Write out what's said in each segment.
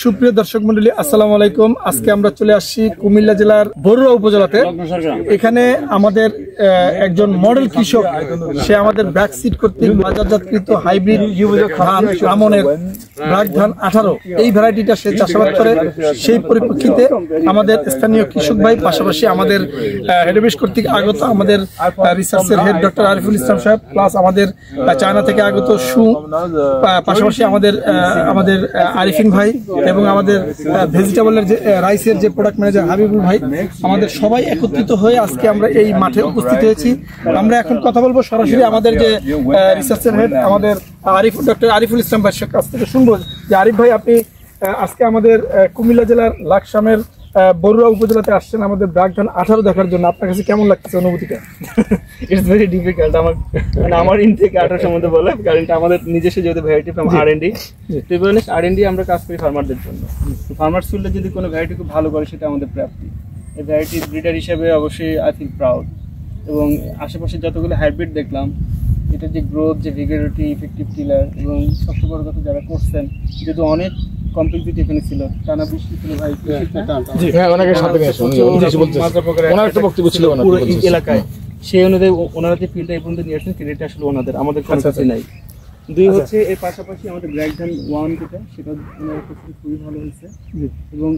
সুপ্রিয় দর্শক মন্ডলী, আসসালামু আলাইকুম। আজকে আমরা চলে আসছি কুমিল্লা জেলার বরুড়া উপজেলাতে। এখানে আমাদের একজন মডেল কৃষক, সে আমাদের ব্র্যাক সিড কর্তৃক বাজারজাতকৃত হাইব্রিড ধান আমনের ব্র্যাক ধান 18 এই ভ্যারাইটিটা সে চাষাবাদ করে। সেই পরিপ্রেক্ষিতে আমাদের স্থানীয় কৃষক ভাই, পাশাপাশি আমাদের হেড অফিস কর্তৃক আগত আমাদের রিসার্চের হেড ডক্টর আরিফুল ইসলাম সাহেব, প্লাস আমাদের চায়না থেকে আগত পাশাপাশি আমাদের আরিফিন ভাই এবং আমাদের ভেজিটেবলের যে রাইসের যে প্রোডাক্ট ম্যানেজার হাবিবুল ভাই, আমাদের সবাই একত্রিত হয়ে আজকে আমরা এই মাঠে উপস্থিত হয়েছি। আমরা এখন কথা বলবো সরাসরি আমাদের যে রিসার্চের হেড আমাদের ডক্টর আরিফুল ইসলাম ভাইয়ের কাছ থেকে শুনবো যে আরিফ ভাই, আপনি আজকে আমাদের কুমিল্লা জেলার লাকসামের বরুড়া উপজেলাতে আসছেন আমাদের ব্র্যাক ধান 18 দেখার জন্য। আপনার কাছে কেমন লাগছে অনুভূতিটা? ইটস ভেরি ডিফিকাল্ট আমার ইনটেক 18 সম্বন্ধে বলে, কারণ আমাদের নিজস্ব যেহেতু variety from R&D, to be honest R&D আমরা কাজ করি ফার্মারদের জন্য। ফার্মার্স ফিল্ডে যদি কোনো ভ্যারাইটি খুব ভালো করে, সেটা আমাদের প্রাপ্তি। এই ভ্যারাইটির ব্রিডার হিসেবে অবশ্যই আই ফিল প্রাউড। এবং আশেপাশে যতগুলো হাইব্রিড দেখলাম, এটার যে গ্রোথ, যে ভিগারিটি, ইফেক্টিভ টিলার, এবং সবচেয়ে বড় কথা যারা করছেন, যেহেতু অনেক কমপ্লেক্সিটি এখানে ছিল, টানা বৃষ্টি ছিল ভাই পুরো এলাকায়, সেই অনুযায়ী ওনারা যে ফিল্ডটা এই পর্যন্ত নিয়ে আসছেন, ক্রেডিট আসলে ওনাদের, আমাদের কোনো কিছু নাই। দুই হচ্ছে এর পাশাপাশি আমাদের ব্র্যাক ধান 1 যেটা, সেটা ওনারা করছেন খুবই ভালো হয়েছে। এবং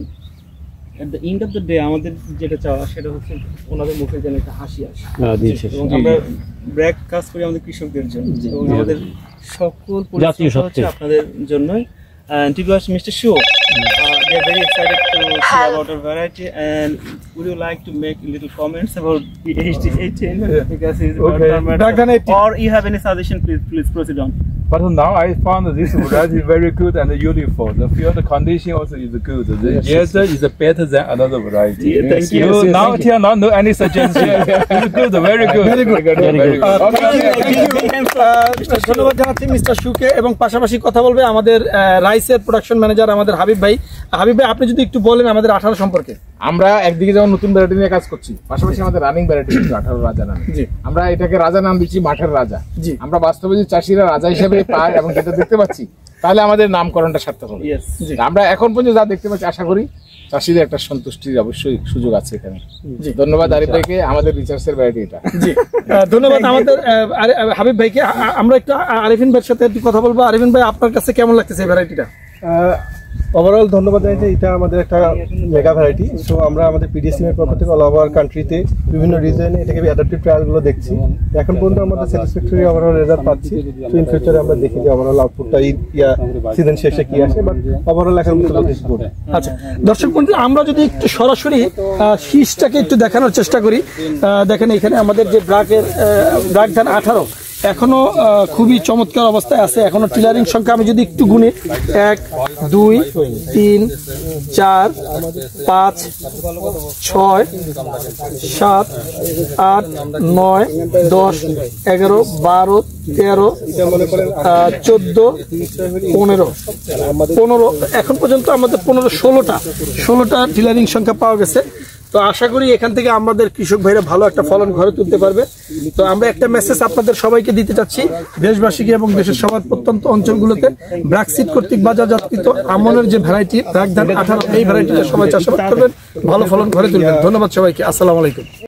at the end of the day আমাদের যেটা চাওয়া, সেটা হচ্ছে ওনাদের মুখে যেন একটা হাসি আসে। এবং আমরা ব্র্যাক কাজ করি আমাদের কৃষকদের জন্য, এবং আমাদের সকল পরিস্থিতি হচ্ছে আপনাদের জন্যই। And to be honest, Mr. Shu, they are very excited to see about our variety. And would you like to make little comments about the HD18 because it's about or you have any suggestion? Please proceed on. But now I found this variety very good and beautiful. The field condition also is good. The yield is better than another variety. Yeah, thank you. Now till now, no any suggestion. It's good, very good. Very good. ধন্যবাদ জানাচ্ছি mister শুকে। এবং পাশাপাশি কথা বলবে আমাদের রাইসের production manager আমাদের হাবিব ভাই। হাবিব ভাই, আপনি যদি একটু বলেন আমাদের 18 সম্পর্কে। আমরা একদিকে যেমন নতুন ভ্যারাইটি নিয়ে কাজ করছি, পাশাপাশি আমাদের রানিং ভ্যারাইটি 18 রাজা নামে। আমরা এটাকে রাজা নাম দিচ্ছি, মাঠের রাজা। আমরা বাস্তবে যে চাষিরা রাজা হিসেবে পায় এবং যেটা দেখতে পাচ্ছি, তাহলে আমাদের নামকরণটা সার্থক হবে। আমরা এখন পর্যন্ত যা দেখতে পাচ্ছি, আশা করি চাষিদের একটা সন্তুষ্টির অবশ্যই সুযোগ আছে এখানে। ধন্যবাদ আরিফ ভাইকে, আমাদের রিসার্চের ভ্যারাইটি এটা। জি, ধন্যবাদ আমাদের হাবিব ভাইকে। আমরা একটু আরিফিন ভাইয়ের সাথে একটু কথা বলবো। আরিফিন ভাই, আপনার কাছে কেমন লাগতেছে এই ভ্যারাইটিটা? ওভারঅল ধন্যবাদ জানাই যে এটা আমাদের একটা মেগা ভ্যারাইটি। সো আমরা আমাদের পিডিএসএম এর পক্ষ থেকে অল ওভার কান্ট্রিতে বিভিন্ন রিজনে এটাকে অ্যাডাপ্টিভ ট্রায়ালগুলো দেখছি। এখন পর্যন্ত আমরা স্যাটিসফ্যাক্টরি ওভারঅল রেজাল্ট পাচ্ছি। সো ইন ফিউচারে আমরা দেখি যে ওভারঅল আউটপুটটা সিজন শেষে কি আসে, বাট ওভারঅল এখন পর্যন্ত গুড। আচ্ছা দর্শক বন্ধু, আমরা যদি একটু সরাসরি শীষটাকে একটু দেখানোর চেষ্টা করি। দেখেন এখানে আমাদের যে ব্র্যাক ধান 18 এখনো খুবই চমৎকার অবস্থায় আছে। এখনো টিলারিং সংখ্যা আমি যদি একটু গুনি, 1 2 3 4 5 6 7 8 9 10 11 12 13 14 15 এখন পর্যন্ত আমাদের 16টা টিলারিং সংখ্যা পাওয়া গেছে। তো আশা করি এখান থেকে আমাদের কৃষক ভাইরা ভালো একটা ফলন ঘরে তুলতে পারবে। তো আমরা একটা মেসেজ আপনাদের সবাইকে দিতে চাচ্ছি, দেশবাসীকে এবং দেশের সবার প্রত্যন্ত অঞ্চলগুলোতে ব্র্যাক সিড কর্তৃক বাজারজাতকৃত আমনের যে ভ্যারাইটি ব্র্যাক ধান 18 এই ভ্যারাইটিটা সবাই চাষাবাদ করবেন, ভালো ফলন ঘরে তুলবেন। ধন্যবাদ সবাইকে, আসসালামু আলাইকুম।